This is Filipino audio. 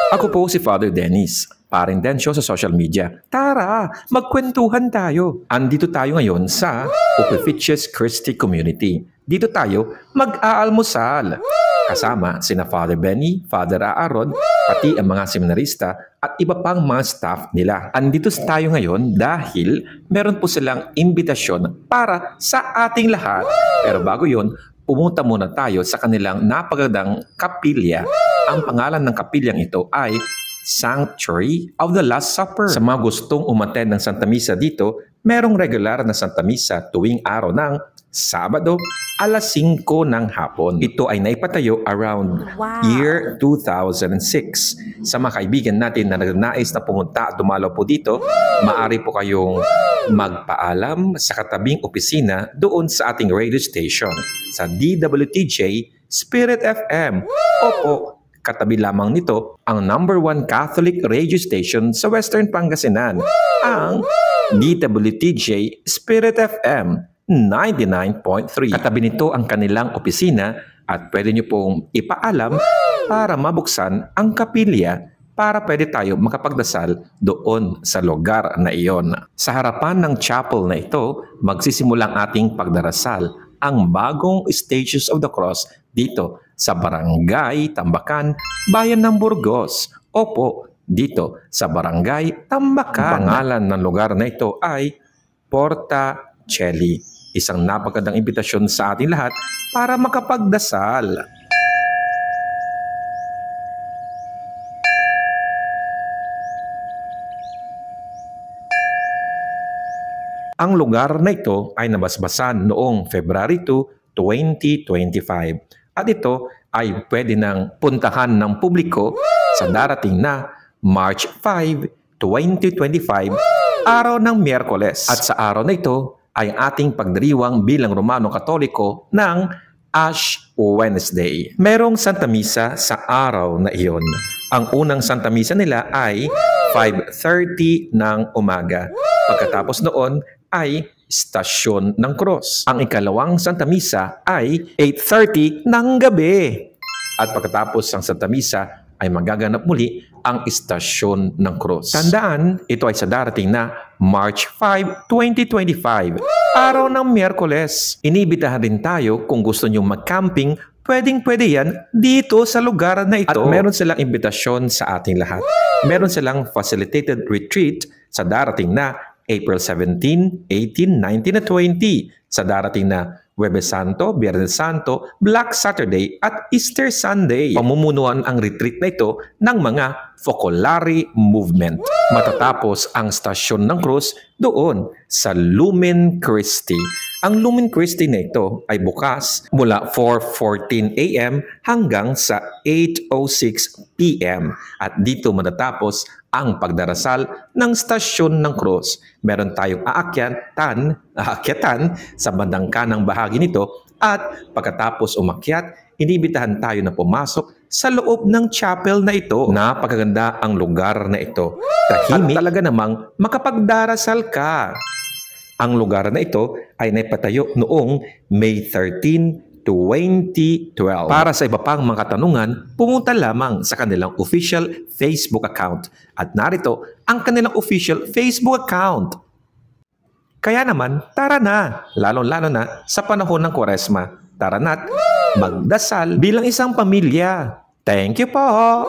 Ako po si Father Dennis, paring Densyo sa social media. Tara, magkwentuhan tayo. Andito tayo ngayon sa Opificious Christi Community. Dito tayo mag-aalmusal. Kasama sina Father Benny, Father Aaron, pati ang mga seminarista at iba pang mga staff nila. Andito tayo ngayon dahil meron po silang imbitasyon para sa ating lahat. Pero bago yon, pumunta muna tayo sa kanilang napagandang kapilya. Ang pangalan ng kapilyang ito ay Sanctuary of the Last Supper. Sa mga gustong umattend ng Santa Misa dito, merong regular na Santa Misa tuwing araw ng Sabado, alas 5 ng hapon. Ito ay naipatayo around year 2006. Sa mga kaibigan natin na nagnais na pumunta at dumalaw po dito, maaari po kayong magpaalam sa katabing opisina doon sa ating radio station sa DWTJ Spirit FM. Opo, katabi lamang nito ang #1 Catholic radio station sa Western Pangasinan, ang DWTJ Spirit FM 99.3. Katabi nito ang kanilang opisina at pwede nyo pong ipaalam para mabuksan ang kapilya para pwede tayo makapagdasal doon sa lugar na iyon. Sa harapan ng chapel na ito, magsisimulang ating pagdarasal ang bagong Stages of the Cross dito sa Barangay Tambakan, Bayan ng Burgos. Opo, dito sa Barangay Tambakan. Ang pangalan ng lugar na ito ay Porta Coeli. Isang napagandang imbitasyon sa ating lahat para makapagdasal. Ang lugar na ito ay nabasbasan noong February 2, 2025. At ito ay pwede nang puntahan ng publiko sa darating na March 5, 2025, araw ng Miyerkules. At sa araw na ito ay ating pagdiriwang bilang Romano Katoliko ng Ash Wednesday. Merong Santa Misa sa araw na iyon. Ang unang Santa Misa nila ay 5:30 ng umaga. Pagkatapos noon ay Stasyon ng Cross. Ang ikalawang Santa Misa ay 8:30 ng gabi. At pagkatapos ng Santa Misa ay magaganap muli ang Istasyon ng Cross. Tandaan, ito ay sa darating na March 5, 2025, araw ng Miyerkules. Inibitahan din tayo kung gusto nyo mag-camping, pwedeng-pwede yan dito sa lugar na ito. At meron silang imbitasyon sa ating lahat. Meron silang facilitated retreat sa darating na April 17, 18, 19 at 20, sa darating na Huwebes Santo, Biyernes Santo, Black Saturday at Easter Sunday. Pamumunuan ang retreat na ito ng mga Focolare Movement. Matatapos ang Stasyon ng Cruz doon sa Lumen Christi. Ang Lumen Christi na ito ay bukas mula 4:14 a.m. hanggang sa 8:06 p.m. At dito matatapos ang pagdarasal ng Stasyon ng Cruz. Meron tayong aakyatan sa bandang kanang bahagi nito at pagkatapos umakyat, inibitahan tayo na pumasok sa loob ng chapel na ito. Napakaganda ang lugar na ito. Tahimik at talaga namang makapagdarasal ka. Ang lugar na ito ay naipatayo noong May 13, 2012. Para sa iba pang mga katanungan, pumunta lamang sa kanilang official Facebook account. At narito ang kanilang official Facebook account. Kaya naman, tara na, lalo-lalo na sa panahon ng Kwaresma. Tara na't magdasal bilang isang pamilya. Thank you po!